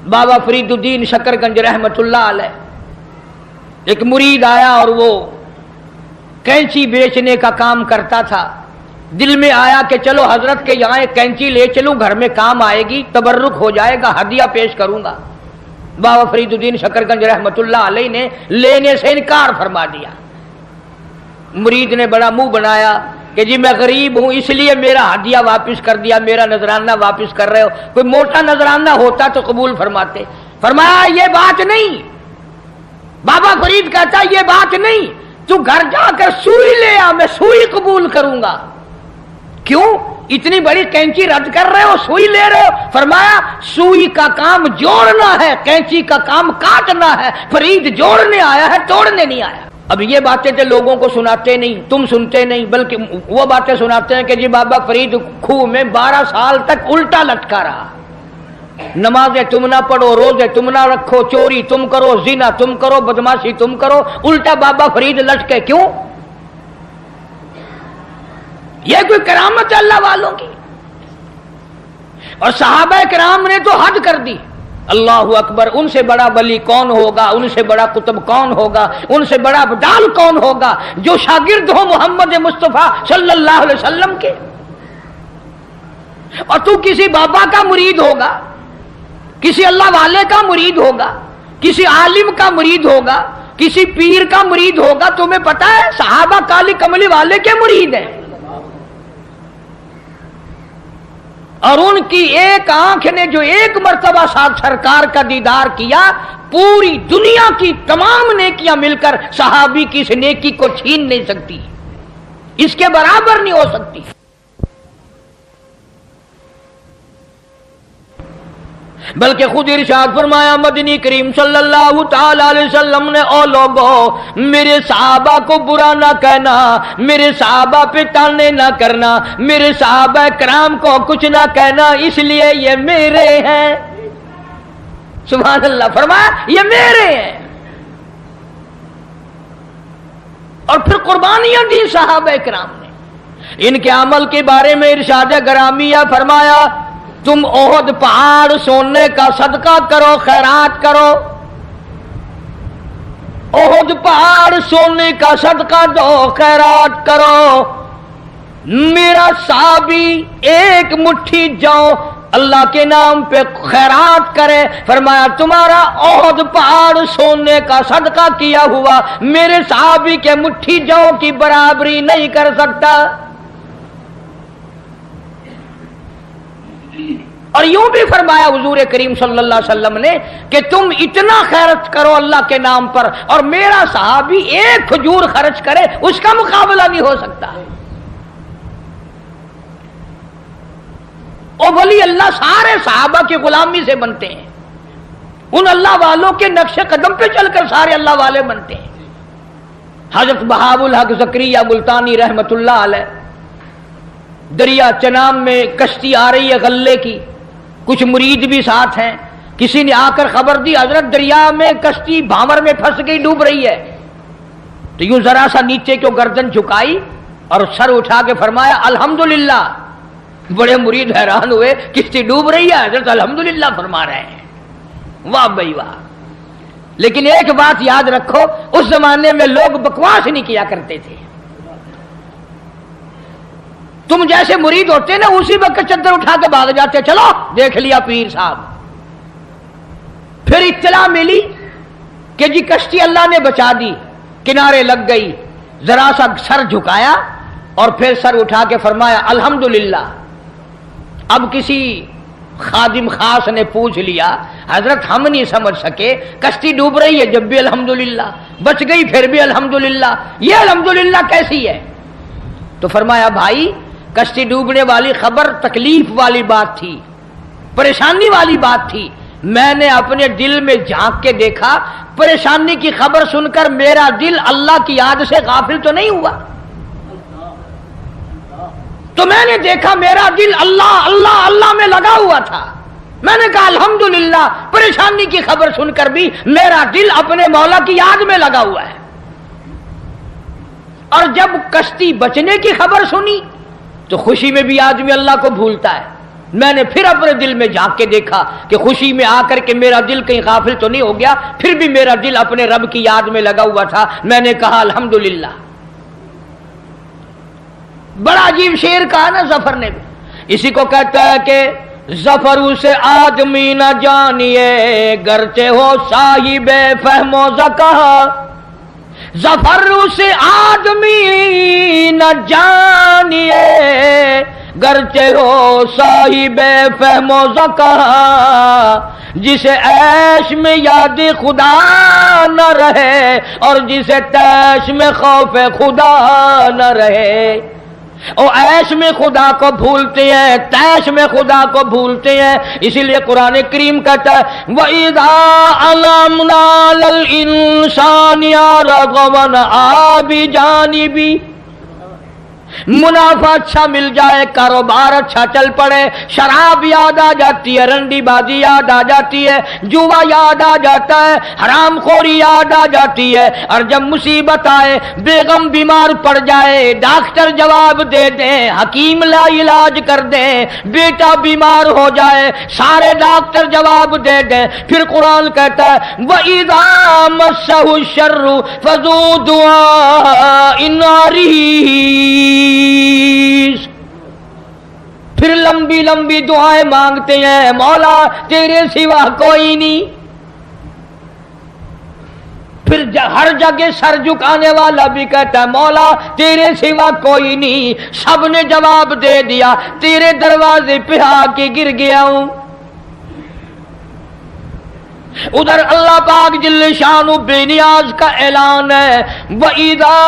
بابا فرید الدین شکرگنج رحمت اللہ علیہ، ایک مرید آیا اور وہ کینچی بیچنے کا کام کرتا تھا۔ دل میں آیا کہ چلو حضرت کے یہاں ایک کینچی لے چلوں، گھر میں کام آئے گی، تبرک ہو جائے گا، ہدیہ پیش کروں گا۔ بابا فرید الدین شکرگنج رحمت اللہ علیہ نے لینے سے انکار فرما دیا۔ مرید نے بڑا منہ بنایا کہ جی میں غریب ہوں اس لیے میرا ہدیہ واپس کر دیا، میرا نذرانہ واپس کر رہے ہو، کوئی موٹا نذرانہ ہوتا تو قبول فرماتے۔ فرمایا یہ بات نہیں، بابا فرید کہتا یہ بات نہیں، تو گھر جا کر سوئی لے آ، میں سوئی قبول کروں گا۔ کیوں اتنی بڑی کینچی رد کر رہے ہو، سوئی لے رہے ہو؟ فرمایا سوئی کا کام جوڑنا ہے، کینچی کا کام کاٹنا ہے، فرید جوڑنے آیا ہے، توڑنے نہیں آیا۔ اب یہ باتیں تو لوگوں کو سناتے نہیں، تم سنتے نہیں، بلکہ وہ باتیں سناتے ہیں کہ جی بابا فرید کھوہ میں 12 سال تک الٹا لٹکا رہا، نمازیں تم نہ پڑھو، روزے تم نہ رکھو، چوری تم کرو، زنا تم کرو، بدماشی تم کرو، الٹا بابا فرید لٹکے۔ کیوں؟ یہ کوئی کرامت ہے اللہ والوں کی؟ اور صحابہ کرام نے تو حد کر دی۔ اللہ اکبر، ان سے بڑا ولی کون ہوگا، ان سے بڑا قطب کون ہوگا، ان سے بڑا ابدال کون ہوگا جو شاگرد ہو محمد مصطفیٰ صلی اللہ علیہ وسلم کے؟ اور تو کسی بابا کا مرید ہوگا، کسی اللہ والے کا مرید ہوگا، کسی عالم کا مرید ہوگا، کسی پیر کا مرید ہوگا۔ تمہیں پتا ہے صحابہ کالی کملی والے کے مرید ہیں، اور ان کی ایک آنکھ نے جو ایک مرتبہ ساتھ سرکار کا دیدار کیا، پوری دنیا کی تمام نیکیاں مل کر صحابی کی اس نیکی کو چھین نہیں سکتی، اس کے برابر نہیں ہو سکتی۔ بلکہ خود ارشاد فرمایا مدنی کریم صلی اللہ تعالی علیہ وسلم نے، او لوگو میرے صحابہ کو برا نہ کہنا، میرے صحابہ پہ تانے نہ کرنا، میرے صحابہ کرام کو کچھ نہ کہنا، اس لیے یہ میرے ہیں۔ سبحان اللہ، فرمایا یہ میرے ہیں۔ اور پھر قربانیاں دی صحابہ کرام نے۔ ان کے عمل کے بارے میں ارشاد گرامیہ فرمایا تم احد پہاڑ سونے کا صدقہ کرو، خیرات کرو، احد پہاڑ سونے کا صدقہ دو، خیرات کرو۔ میرا صحابی ایک مٹھی جو اللہ کے نام پہ خیرات کرے، فرمایا تمہارا احد پہاڑ سونے کا صدقہ کیا ہوا میرے صحابی کے مٹھی جو کی برابری نہیں کر سکتا۔ اور یوں بھی فرمایا حضور کریم صلی اللہ علیہ وسلم نے کہ تم اتنا خیرت کرو اللہ کے نام پر، اور میرا صحابی ایک کھجور خرچ کرے اس کا مقابلہ نہیں ہو سکتا۔ اور ولی اللہ سارے صحابہ کی غلامی سے بنتے ہیں، ان اللہ والوں کے نقش قدم پہ چل کر سارے اللہ والے بنتے ہیں۔ حضرت بہاء الحق زکریا ملتانی رحمت اللہ علیہ، دریا چنام میں کشتی آ رہی ہے غلے کی، کچھ مرید بھی ساتھ ہیں، کسی نے آ کر خبر دی حضرت دریا میں کشتی بھاور میں پھنس گئی، ڈوب رہی ہے۔ تو یوں ذرا سا نیچے کو گردن جھکائی اور سر اٹھا کے فرمایا الحمدللہ۔ بڑے مرید حیران ہوئے، کشتی ڈوب رہی ہے، حضرت الحمدللہ فرما رہے ہیں۔ واہ بھائی واہ۔ لیکن ایک بات یاد رکھو، اس زمانے میں لوگ بکواس نہیں کیا کرتے تھے۔ تم جیسے مرید ہوتے نا اسی وقت چادر اٹھا کے بھاگ جاتے، چلو دیکھ لیا پیر صاحب۔ پھر اطلاع ملی کہ جی کشتی اللہ نے بچا دی، کنارے لگ گئی، ذرا سا سر جھکایا اور پھر سر اٹھا کے فرمایا الحمدللہ۔ اب کسی خادم خاص نے پوچھ لیا حضرت ہم نہیں سمجھ سکے، کشتی ڈوب رہی ہے جب بھی الحمدللہ، بچ گئی پھر بھی الحمدللہ، یہ الحمدللہ کیسی ہے؟ تو فرمایا بھائی کشتی ڈوبنے والی خبر تکلیف والی بات تھی، پریشانی والی بات تھی، میں نے اپنے دل میں جھانک کے دیکھا، پریشانی کی خبر سن کر میرا دل اللہ کی یاد سے غافل تو نہیں ہوا، تو میں نے دیکھا میرا دل اللہ اللہ اللہ میں لگا ہوا تھا۔ میں نے کہا الحمدللہ، پریشانی کی خبر سن کر بھی میرا دل اپنے مولا کی یاد میں لگا ہوا ہے۔ اور جب کشتی بچنے کی خبر سنی تو خوشی میں بھی آدمی اللہ کو بھولتا ہے، میں نے پھر اپنے دل میں جھانک کے دیکھا کہ خوشی میں آ کر کے میرا دل کہیں غافل تو نہیں ہو گیا، پھر بھی میرا دل اپنے رب کی یاد میں لگا ہوا تھا۔ میں نے کہا الحمدللہ۔ بڑا عجیب شعر کہا نا ظفر نے بھی، اسی کو کہتا ہے کہ ظفر اسے آدمی نہ جانیے گرچہ ہو صاحب فہم و ذکا، ظفر اسے آدمی نہ جانیے گرچہ ہو صاحب فہم و ذکا، جسے عیش میں یاد خدا نہ رہے اور جسے تیش میں خوف خدا نہ رہے۔ او عیش میں خدا کو بھولتے ہیں، تیش میں خدا کو بھولتے ہیں، اسی لیے قرآن کریم کہتا ہے وَإِذَا عَلَمْنَا لِلْإِنسَانِ رَغَبًا بِجَانِبِهِ، منافع اچھا مل جائے، کاروبار اچھا چل پڑے، شراب یاد آ جاتی ہے، رنڈی بازی یاد آ جاتی ہے، جوا یاد آ جاتا ہے، حرام خوری یاد آ جاتی ہے، اور جب مصیبت آئے، بیگم بیمار پڑ جائے، ڈاکٹر جواب دے دیں، حکیم لا علاج کر دیں، بیٹا بیمار ہو جائے، سارے ڈاکٹر جواب دے دیں، پھر قرآن کہتا ہے وَإِذَا مَسَّهُ الشَّرُّ فَذُو دُعَاءٍ عَرِيضٍ، پھر لمبی لمبی دعائیں مانگتے ہیں، مولا تیرے سوا کوئی نہیں۔ پھر ہر جگہ سر جھکانے والا بھی کہتا ہے مولا تیرے سوا کوئی نہیں، سب نے جواب دے دیا، تیرے دروازے پہ آ کے گر گیا ہوں۔ ادھر اللہ پاک جل شانہ بے نیاز کا اعلان ہے وَإِذَا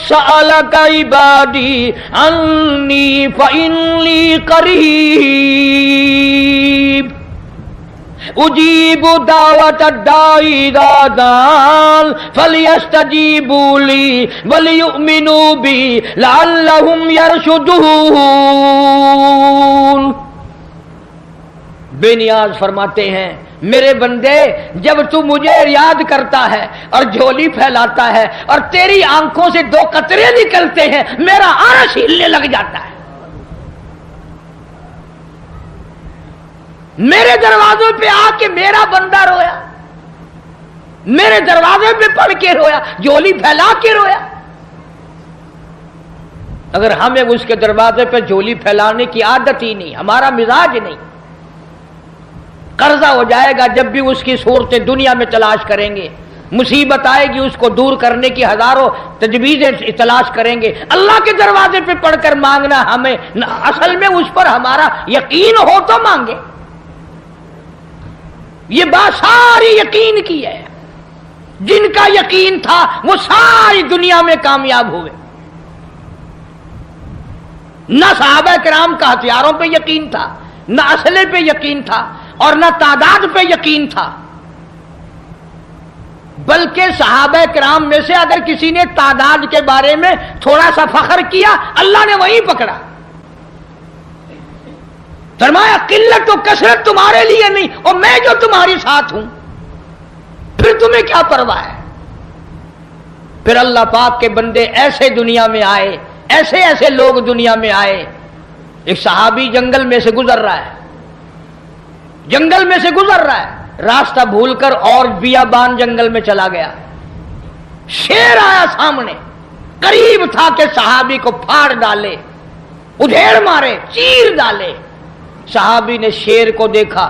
سَأَلَكَ عِبَادِي عَنِّي فَإِنِّي قَرِيبٌ أُجِيبُ دَعْوَةَ الدَّاعِ إِذَا دَعَانِ فَلْيَسْتَجِيبُوا لِي وَلْيُؤْمِنُوا بِي لَعَلَّهُمْ يَرْشُدُونَ۔ بے نیاز فرماتے ہیں میرے بندے جب تو مجھے یاد کرتا ہے اور جھولی پھیلاتا ہے اور تیری آنکھوں سے دو قطرے نکلتے ہیں، میرا عرش ہلنے لگ جاتا ہے۔ میرے دروازے پہ آ کے میرا بندہ رویا، میرے دروازے پہ پڑھ کے رویا، جھولی پھیلا کے رویا۔ اگر ہمیں اس کے دروازے پہ جھولی پھیلانے کی عادت ہی نہیں، ہمارا مزاج نہیں، قرضہ ہو جائے گا جب بھی اس کی صورتیں دنیا میں تلاش کریں گے، مصیبت آئے گی اس کو دور کرنے کی ہزاروں تجویزیں تلاش کریں گے، اللہ کے دروازے پہ پڑھ کر مانگنا ہمیں اصل میں اس پر ہمارا یقین ہو تو مانگے۔ یہ بات ساری یقین کی ہے، جن کا یقین تھا وہ ساری دنیا میں کامیاب ہوئے۔ نہ صحابہ کرام کا ہتھیاروں پہ یقین تھا، نہ اسلحے پہ یقین تھا، اور نہ تعداد پہ یقین تھا، بلکہ صحابہ کرام میں سے اگر کسی نے تعداد کے بارے میں تھوڑا سا فخر کیا اللہ نے وہیں پکڑا، فرمایا قلت و کثرت تمہارے لیے نہیں، اور میں جو تمہارے ساتھ ہوں، پھر تمہیں کیا پرواہ ہے۔ پھر اللہ پاک کے بندے ایسے دنیا میں آئے، ایسے ایسے لوگ دنیا میں آئے۔ ایک صحابی جنگل میں سے گزر رہا ہے، جنگل میں سے گزر رہا ہے، راستہ بھول کر اور بیابان جنگل میں چلا گیا، شیر آیا سامنے، قریب تھا کہ صحابی کو پھاڑ ڈالے، ادھیڑ مارے، چیر ڈالے۔ صحابی نے شیر کو دیکھا،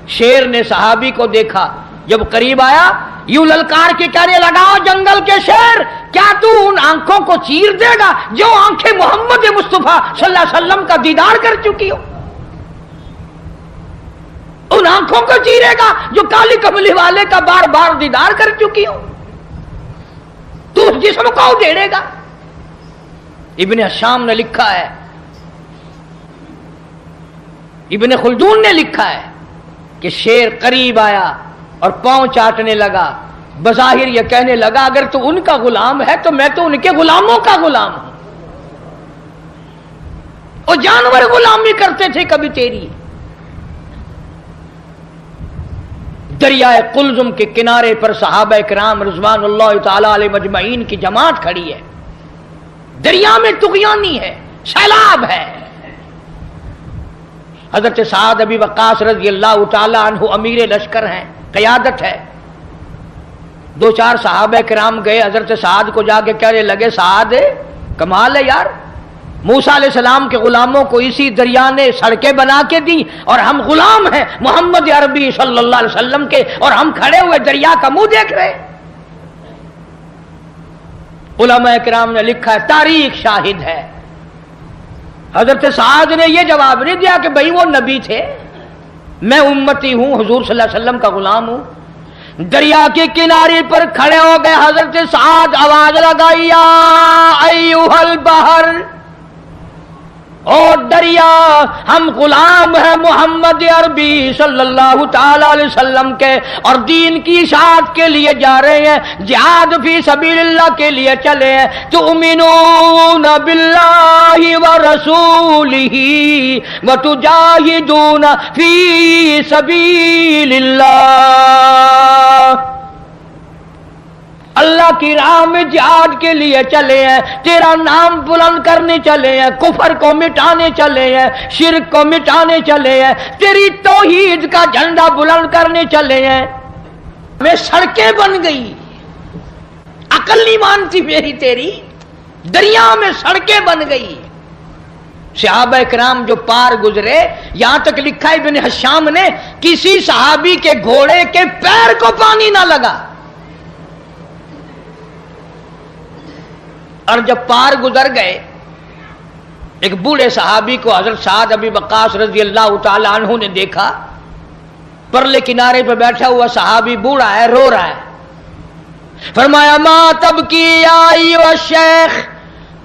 شیر نے صحابی کو دیکھا، جب قریب آیا یوں للکار کے کہنے لگا جنگل کے شیر کیا تو ان آنکھوں کو چیر دے گا جو آنکھیں محمد مصطفیٰ صلی اللہ علیہ وسلم کا دیدار کر چکی ہو؟ ان آنکھوں کو چیرے گا جو کالی کملی والے کا بار بار دیدار کر چکی ہو؟ تو اس جسم کو اڈھیڑے گا؟ ابن حشام نے لکھا ہے، ابن خلدون نے لکھا ہے کہ شیر قریب آیا اور پاؤں چاٹنے لگا، بظاہر یہ کہنے لگا اگر تو ان کا غلام ہے تو میں تو ان کے غلاموں کا غلام ہوں، اور جانور غلامی کرتے تھے کبھی تیری۔ دریائے قلزم کے کنارے پر صحابہ کرام رضوان اللہ تعالی علیہ مجمعین کی جماعت کھڑی ہے، دریا میں طغیانی ہے، سیلاب ہے، حضرت سعد ابی وقاص رضی اللہ تعالی عنہ امیر لشکر ہیں، قیادت ہے. دو چار صحابہ کرام گئے حضرت سعد کو جا کے کہنے لگے سعد کمال ہے یار، موسیٰ علیہ السلام کے غلاموں کو اسی دریا نے سڑکیں بنا کے دی اور ہم غلام ہیں محمد عربی صلی اللہ علیہ وسلم کے، اور ہم کھڑے ہوئے دریا کا منہ دیکھ رہے. علماء کرام نے لکھا ہے، تاریخ شاہد ہے، حضرت سعد نے یہ جواب نہیں دیا کہ بھئی وہ نبی تھے، میں امتی ہوں، حضور صلی اللہ علیہ وسلم کا غلام ہوں. دریا کے کنارے پر کھڑے ہو گئے حضرت سعد، آواز لگائی یا ایھا البحر، اور دریا ہم غلام ہیں محمد عربی صلی اللہ تعالی علیہ وسلم کے، اور دین کی اشاعت کے لیے جا رہے ہیں، جہاد فی سبیل اللہ کے لیے چلے ہیں. تؤمنون باللہ ورسولہ وتجاہدون فی سبیل اللہ، اللہ کی راہ میں جہاد کے لیے چلے ہیں، تیرا نام بلند کرنے چلے ہیں، کفر کو مٹانے چلے ہیں، شرک کو مٹانے چلے ہیں، تیری توحید کا جھنڈا بلند کرنے چلے ہیں. ہمیں سڑکیں بن گئی، عقل نہیں مانتی میری تیری، دریا میں سڑکیں بن گئی. صحابہ کرام جو پار گزرے، یہاں تک لکھا ہے ابن حشام نے کسی صحابی کے گھوڑے کے پیر کو پانی نہ لگا، اور جب پار گزر گئے ایک بوڑھے صحابی کو حضرت سعد ابی وقاص رضی اللہ تعالی عنہ نے دیکھا، پرلے کنارے پہ بیٹھا ہوا صحابی بوڑھا ہے، رو رہا ہے. فرمایا ما تبکی یا ایھا الشیخ،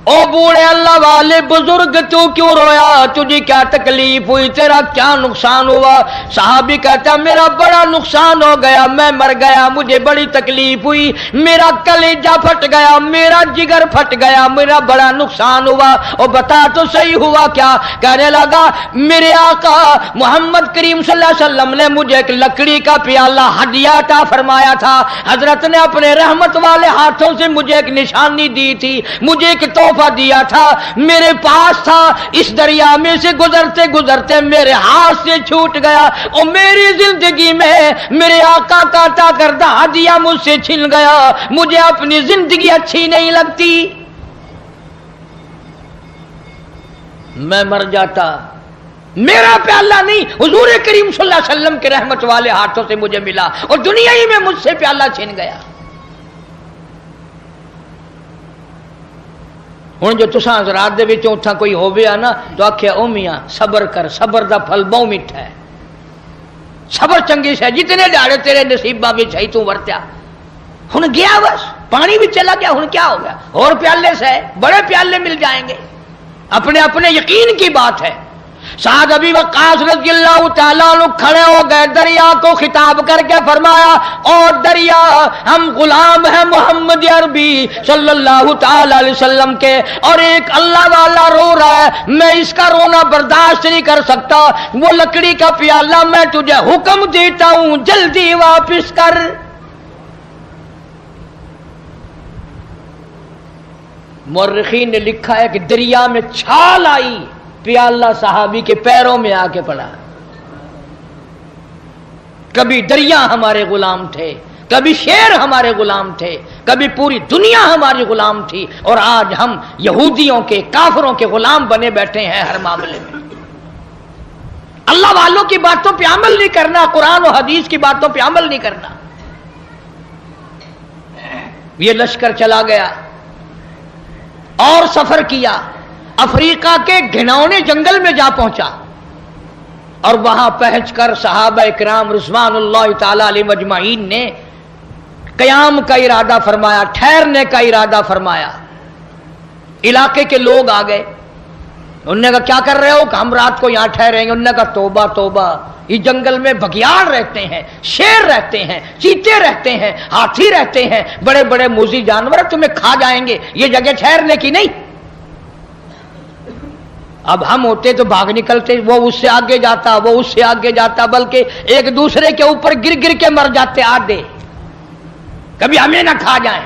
او بوڑھے اللہ والے بزرگ تو کیوں رویا، تجھے کیا تکلیف ہوئی، تیرا کیا نقصان ہوا؟ صحابی کہتا میرا بڑا نقصان ہو گیا، میں مر گیا، مجھے بڑی تکلیف ہوئی، میرا کلیجہ پھٹ گیا، میرا جگر پھٹ گیا، میرا بڑا نقصان ہوا. اور بتا تو صحیح ہوا کیا؟ کہنے لگا میرے آقا محمد کریم صلی اللہ علیہ وسلم نے مجھے ایک لکڑی کا پیالہ ہدیہ عطا فرمایا تھا، حضرت نے اپنے رحمت والے ہاتھوں سے مجھے ایک نشانی دی تھی، مجھے ایک تحفہ دیا تھا، میرے پاس تھا، اس دریا میں سے گزرتے گزرتے میرے ہاتھ سے چھوٹ گیا، اور میری زندگی میں میرے آقا کا عطا کردہ ہدیہ مجھ سے چھن گیا، مجھے اپنی زندگی اچھی نہیں لگتی، میں مر جاتا، میرا پیالہ نہیں، حضور کریم صلی اللہ علیہ وسلم کے رحمت والے ہاتھوں سے مجھے ملا، اور دنیا ہی میں مجھ سے پیالہ چھن گیا. ہوں جو تساں حضرات دے وچوں اتھاں کوئی ہووے نا تو آکھے او میاں صبر کر، صبر دا پھل بہت میٹھا ہے، صبر چنگی سے جتنے دہاڑے تیرے نصیباں وچ ہے تو ورتیا. ہن گیا بس پانی بھی چلا گیا، ہن کیا ہو گیا، اور پیالے سے بڑے پیالے مل جائیں گے. اپنے اپنے یقین کی بات ہے. سعد ابی وقاص رضی اللہ تعالیٰ عنہ کھڑے ہو گئے، دریا کو خطاب کر کے فرمایا اور دریا ہم غلام ہیں محمد عربی صلی اللہ تعالیٰ علیہ وسلم کے، اور ایک اللہ والا رو رہا ہے، میں اس کا رونا برداشت نہیں کر سکتا، وہ لکڑی کا پیالہ میں تجھے حکم دیتا ہوں جلدی واپس کر. مورخین نے لکھا ہے کہ دریا میں چھال آئی، پیالہ صحابی کے پیروں میں آ کے پڑا. کبھی دریا ہمارے غلام تھے، کبھی شیر ہمارے غلام تھے، کبھی پوری دنیا ہماری غلام تھی، اور آج ہم یہودیوں کے کافروں کے غلام بنے بیٹھے ہیں ہر معاملے میں. اللہ والوں کی باتوں پہ عمل نہیں کرنا، قرآن و حدیث کی باتوں پہ عمل نہیں کرنا. یہ لشکر چلا گیا اور سفر کیا، افریقہ کے گھنونے جنگل میں جا پہنچا، اور وہاں پہنچ کر صحابہ کرام رضوان اللہ تعالی علیہ مجمعین نے قیام کا ارادہ فرمایا، ٹھہرنے کا ارادہ فرمایا. علاقے کے لوگ آ گئے، انہوں نے کہا کیا کر رہے ہو؟ کہ ہم رات کو یہاں ٹھہریں گے. انہوں نے کہا توبہ توبہ، اس جنگل میں بگیاڑ رہتے ہیں، شیر رہتے ہیں، چیتے رہتے ہیں، ہاتھی رہتے ہیں، بڑے بڑے موذی جانور تمہیں کھا جائیں گے، یہ جگہ ٹھہرنے کی نہیں. اب ہم ہوتے تو بھاگ نکلتے، وہ اس سے آگے جاتا، وہ اس سے آگے جاتا، بلکہ ایک دوسرے کے اوپر گر گر کے مر جاتے آدھے، کبھی ہمیں نہ کھا جائیں.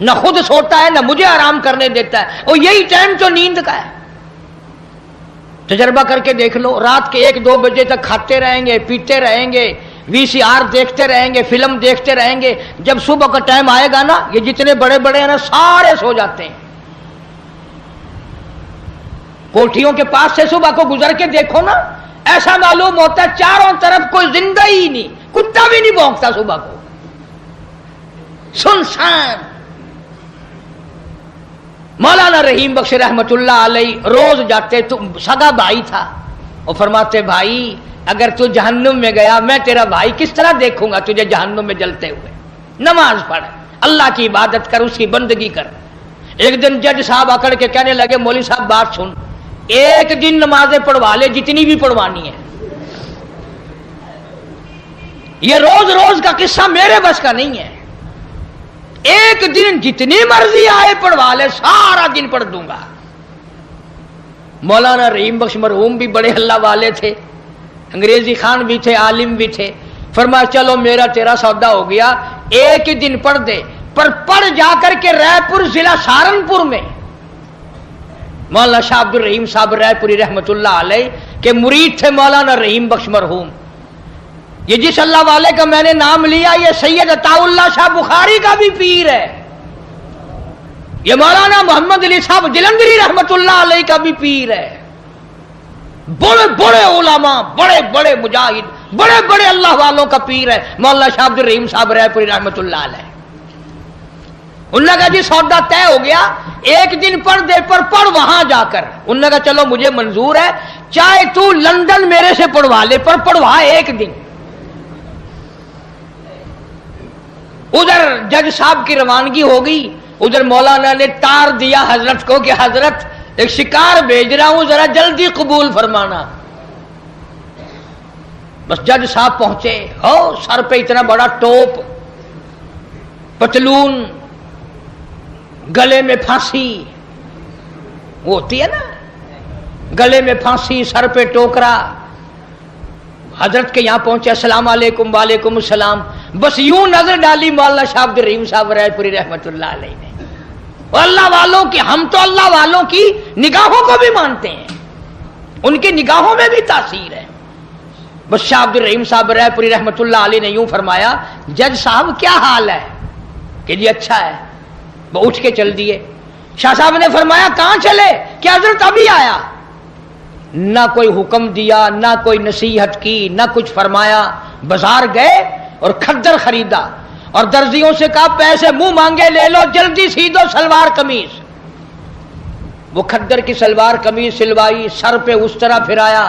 نہ خود سوتا ہے نہ مجھے آرام کرنے دیتا ہے، اور یہی ٹائم تو نیند کا ہے۔ تجربہ کر کے دیکھ لو، رات کے 1-2 بجے تک کھاتے رہیں گے، پیتے رہیں گے، VCR دیکھتے رہیں گے، فلم دیکھتے رہیں گے، جب صبح کا ٹائم آئے گا نا، یہ جتنے بڑے بڑے ہیں نا سارے سو جاتے ہیں۔ کوٹھیوں کے پاس سے صبح کو گزر کے دیکھو نا، ایسا معلوم ہوتا ہے چاروں طرف کوئی زندہ ہی نہیں، کتا بھی نہیں بھونکتا صبح کو، سنسان۔ مولانا رحیم بخش رحمت اللہ علیہ روز جاتے، تو سگا بھائی تھا، اور فرماتے بھائی اگر تو جہنم میں گیا میں تیرا بھائی کس طرح دیکھوں گا تجھے جہنم میں جلتے ہوئے، نماز پڑھ، اللہ کی عبادت کر، اس کی بندگی کر۔ ایک دن جج صاحب اکڑ کے کہنے لگے مولوی صاحب بات سن، ایک دن نمازیں پڑھوا لے جتنی بھی پڑھوانی ہے، یہ روز روز کا قصہ میرے بس کا نہیں ہے، ایک دن جتنی مرضی آئے پڑھوا لے، سارا دن پڑھ دوں گا۔ مولانا رحیم بخش مرحوم بھی بڑے اللہ والے تھے، انگریزی خان بھی تھے، عالم بھی تھے، فرمایا چلو میرا تیرا سودا ہو گیا، ایک ہی دن پڑھ دے، پر پڑھ جا کر کے رائے پور ضلع سہارنپور میں۔ مولانا شاہ عبد الرحیم صاحب رائے پوری رحمت اللہ علیہ کے مرید تھے مولانا رحیم بخش مرحوم۔ یہ جس اللہ والے کا میں نے نام لیا یہ سید عطا اللہ شاہ بخاری کا بھی پیر ہے، یہ مولانا محمد علی صاحب جلندری رحمت اللہ علیہ کا بھی پیر ہے، بڑے بڑے علماء، بڑے بڑے مجاہد، بڑے بڑے اللہ والوں کا پیر ہے مولانا شاہ عبد الرحیم صاحب رائے پوری رحمت اللہ علیہ۔ انہوں نے کہا جی سودا طے ہو گیا، ایک دن پڑھ دے، پر پڑھ وہاں جا کر۔ انہوں نے کہا چلو مجھے منظور ہے، چاہے تو لندن میرے سے پڑھوا لے، پر پڑھوا ایک دن۔ ادھر جج صاحب کی روانگی ہو گئی، ادھر مولانا نے تار دیا حضرت کو کہ حضرت ایک شکار بھیج رہا ہوں، ذرا جلدی قبول فرمانا۔ بس جج صاحب پہنچے، ہو سر پہ اتنا بڑا ٹوپ، پتلون، گلے میں پھانسی، وہ ہوتی ہے نا گلے میں پھانسی، سر پہ ٹوکرا، حضرت کے یہاں پہنچے، السلام علیکم۔ وعلیکم السلام۔ بس یوں نظر ڈالی مولانا شاہ عبد الرحیم صاحب رائے پوری رحمت اللہ علیہ نے، اللہ والوں کی، ہم تو اللہ والوں کی نگاہوں کو بھی مانتے ہیں، ان کی نگاہوں میں بھی تاثیر ہے۔ بس شاہ عبد الرحیم صاحب رائے پوری رحمت اللہ علیہ نے یوں فرمایا جج صاحب کیا حال ہے؟ کہ جی اچھا ہے۔ وہ اٹھ کے چل دیے۔ شاہ صاحب نے فرمایا کہاں چلے؟ کہ حضرت ابھی آیا۔ نہ کوئی حکم دیا، نہ کوئی نصیحت کی، نہ کچھ فرمایا، بازار گئے اور کھدر خریدا، اور درزیوں سے کہا پیسے منہ مانگے لے لو، جلدی سی دو سلوار قمیض۔ وہ کھدر کی سلوار قمیض سلوائی، سر پہ اس طرح پھرایا،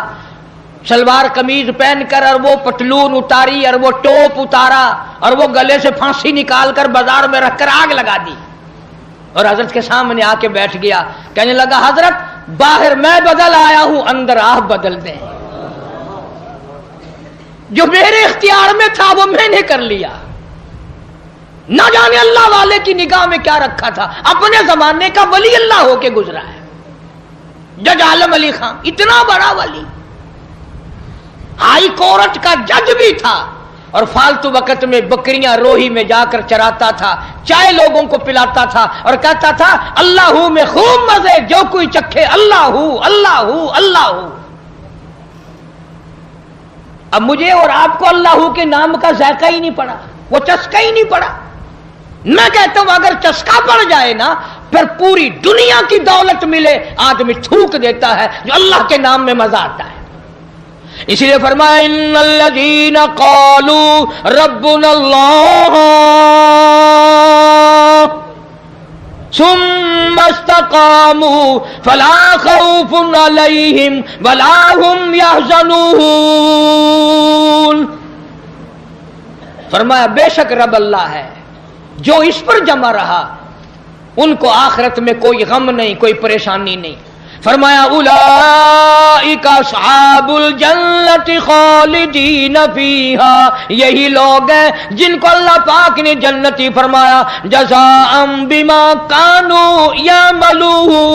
سلوار قمیض پہن کر، اور وہ پتلون اتاری، اور وہ ٹوپ اتارا، اور وہ گلے سے پھانسی نکال کر بازار میں رکھ کر آگ لگا دی، اور حضرت کے سامنے آ کے بیٹھ گیا۔ کہنے لگا حضرت باہر میں بدل آیا ہوں، اندر آپ بدل دیں، جو میرے اختیار میں تھا وہ میں نے کر لیا۔ نہ جانے اللہ والے کی نگاہ میں کیا رکھا تھا، اپنے زمانے کا ولی اللہ ہو کے گزرا ہے جج عالم علی خان، اتنا بڑا ولی، ہائی کورٹ کا جج بھی تھا، اور فالتو وقت میں بکریاں روہی میں جا کر چراتا تھا، چائے لوگوں کو پلاتا تھا، اور کہتا تھا اللہ ہوں میں خوب مزے، جو کوئی چکھے اللہ ہوں اللہ ہوں اللہ ہوں۔ اب مجھے اور آپ کو اللہ ہوں کے نام کا ذائقہ ہی نہیں پڑا، وہ چسکا ہی نہیں پڑا۔ میں کہتا ہوں اگر چسکا پڑ جائے نا، پھر پوری دنیا کی دولت ملے آدمی تھوک دیتا ہے، جو اللہ کے نام میں مزہ آتا ہے۔ اسی لیے فرمایا ان الذین قالوا ربنا اللہ ثم استقاموا فلا خوف علیہم ولا هم يحزنون۔ فرمایا بے شک رب اللہ ہے، جو اس پر جمع رہا ان کو آخرت میں کوئی غم نہیں، کوئی پریشانی نہیں۔ فرمایا اولئک اصحاب الجنت خالدین فیہا، یہی لوگ ہیں جن کو اللہ پاک نے جنتی فرمایا، جزاء بما کانوا یعملون،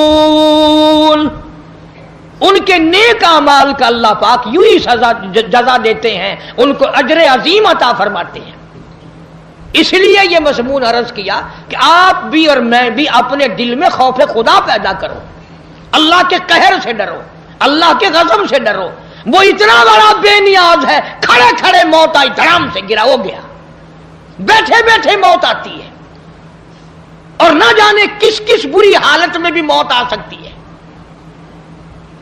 ان کے نیک اعمال کا اللہ پاک یوں ہی جزا دیتے ہیں، ان کو اجر عظیم عطا فرماتے ہیں۔ اس لیے یہ مضمون عرض کیا کہ آپ بھی اور میں بھی اپنے دل میں خوف خدا پیدا کرو، اللہ کے قہر سے ڈرو، اللہ کے غضب سے ڈرو۔ وہ اتنا بڑا بے نیاز ہے، کھڑے کھڑے موت آئی، دھڑام سے گرا، ہو گیا، بیٹھے بیٹھے موت آتی ہے، اور نہ جانے کس کس بری حالت میں بھی موت آ سکتی ہے۔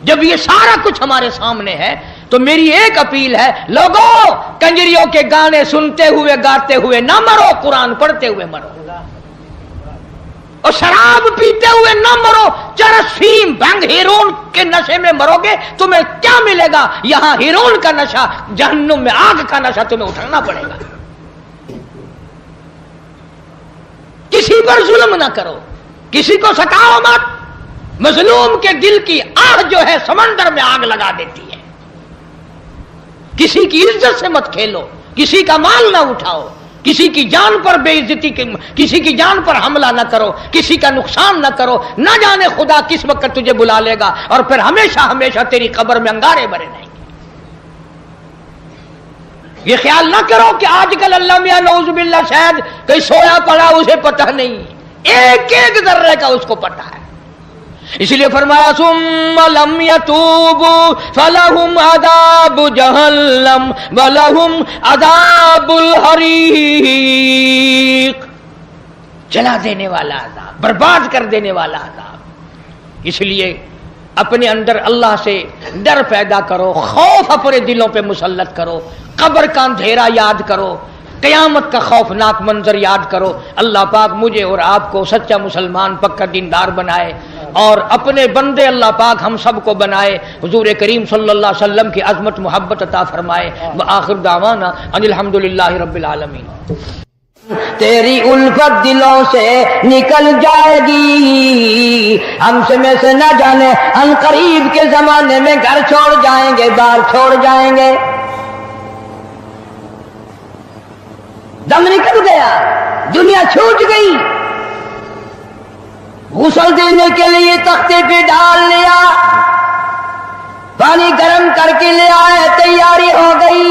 جب یہ سارا کچھ ہمارے سامنے ہے تو میری ایک اپیل ہے، لوگوں کنجریوں کے گانے سنتے ہوئے گاتے ہوئے نہ مرو، قرآن پڑھتے ہوئے مرو، اور شراب پیتے ہوئے نہ مرو، چرس، فیم، بھنگ، ہیرون کے نشے میں مرو گے تمہیں کیا ملے گا؟ یہاں ہیرون کا نشہ، جہنم میں آگ کا نشہ تمہیں اٹھانا پڑے گا۔ کسی پر ظلم نہ کرو، کسی کو ستاؤ مت، مظلوم کے دل کی آہ جو ہے سمندر میں آگ لگا دیتی ہے۔ کسی کی عزت سے مت کھیلو، کسی کا مال نہ اٹھاؤ، کسی کی جان پر بے عزتی، کسی کی جان پر حملہ نہ کرو، کسی کا نقصان نہ کرو، نہ جانے خدا کس وقت تجھے بلا لے گا اور پھر ہمیشہ ہمیشہ تیری قبر میں انگارے بھرے رہیں گے۔ یہ خیال نہ کرو کہ آج کل اللہ میاں نعوذ باللہ شاید کہیں سویا پڑا اسے پتہ نہیں، ایک ایک ذرے کا اس کو پتہ ہے۔ اس لیے فرمایا ثم لم يتوبوا فلهم عذاب جہنم ولهم عذاب الحریق، جلا دینے والا عذاب، برباد کر دینے والا عذاب۔ اس لیے اپنے اندر اللہ سے ڈر پیدا کرو، خوف اپنے دلوں پہ مسلط کرو، قبر کا اندھیرا یاد کرو، قیامت کا خوفناک منظر یاد کرو۔ اللہ پاک مجھے اور آپ کو سچا مسلمان، پکا دیندار بنائے، اور اپنے بندے اللہ پاک ہم سب کو بنائے، حضور کریم صلی اللہ علیہ وسلم کی عظمت محبت عطا فرمائے۔ وآخر دعوانا ان الحمدللہ رب العالمین۔ تیری الفت دلوں سے نکل جائے گی، ہم سے میں سے نہ جانے ان قریب کے زمانے میں گھر چھوڑ جائیں گے، بار چھوڑ جائیں گے، دم نکل گیا، دنیا چھوٹ گئی، غسل دینے کے لیے تختے پہ ڈال لیا، پانی گرم کر کے لے آئے، تیاری ہو گئی۔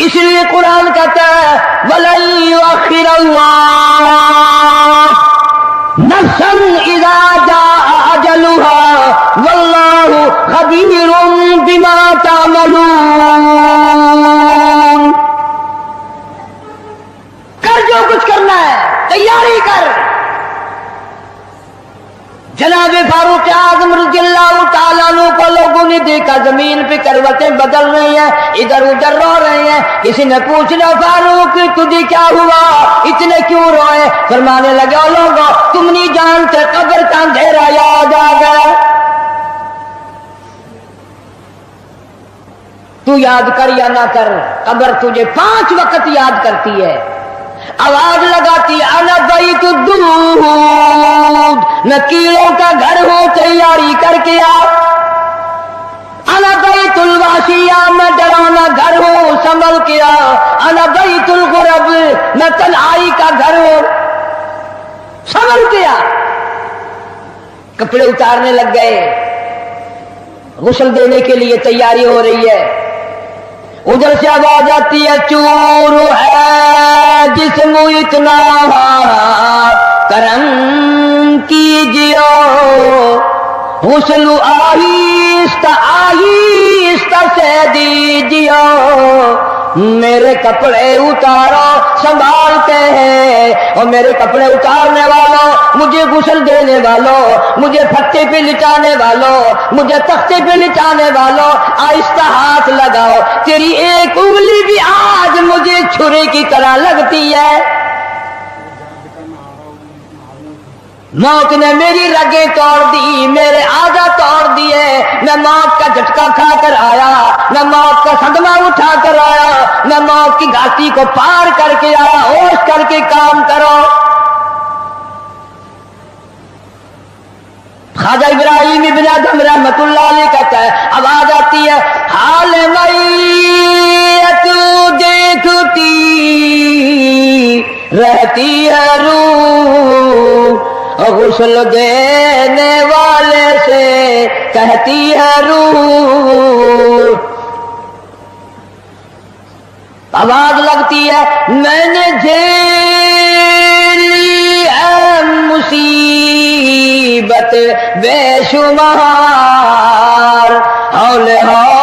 اس لیے قرآن کہتا ہے وَلَن يُؤَخِّرَ اللَّهُ نَفْسًا إِذَا جَاءَ أَجَلُهَا وَاللَّهُ خَبِيرٌ بِمَا تَعْمَلُونَ۔ کر جو کچھ کرنا ہے، تیاری کر۔ جناب فاروق اعظم رضی اللہ تعالیٰ عنہ کو لوگوں نے دیکھا زمین پہ کروٹیں بدل رہی ہیں، ادھر ادھر رو رہے ہیں۔ کسی نے پوچھنا فاروق تجھے کیا ہوا، اتنے کیوں روئے؟ فرمانے لگے او لوگوں تم نہیں جانتے قبر کا اندھیرا یاد آ گیا۔ تو یاد کر یا نہ کر، قبر تجھے 5 وقت یاد کرتی ہے، آواز لگاتی انا بیت الدود، میں کیڑوں کا گھر ہوں، تیاری کر کے آ۔ انا بیت الواشیہ، میں ڈرانا گھر ہوں، سنبھل کے آ۔ انا بیت الغرب، میں تنہائی کا گھر ہوں، سنبھل کے آ۔ کپڑے اتارنے لگ گئے، غسل دینے کے لیے تیاری ہو رہی ہے۔ ادھر سے آواز آتی ہے چور ہے جسم اتنا کرم کیجیو، غسل آہستہ آہستہ سے دیجیو، میرے کپڑے اتارو سنبھال کے ہیں، اور میرے کپڑے اتارنے والوں، مجھے غسل دینے والوں، مجھے پھٹے پہ لٹانے والوں، مجھے تختے پہ لٹانے والوں، آہستہ ہاتھ لگاؤ، تیری ایک انگلی بھی آج مجھے چھری کی طرح لگتی ہے۔ موت نے میری رگیں توڑ دی، میرے آدھا توڑ دیے، میں موت کا جھٹکا کھا کر آیا، میں موت کا صدمہ اٹھا کر آیا، میں موت کی گھاٹی کو پار کر کے آیا، ہوش کر کے کام کرو۔ خواجہ ابراہیم ابن ادھم رحمت اللہ علیہ کہتا ہے آواز آتی ہے حال میت دیکھتی رہتی ہے روح، غسل دینے والے سے کہتی ہے روح، آواز لگتی ہے میں نے جھیلی ہے مصیبت بے شمار، ہولے ہولے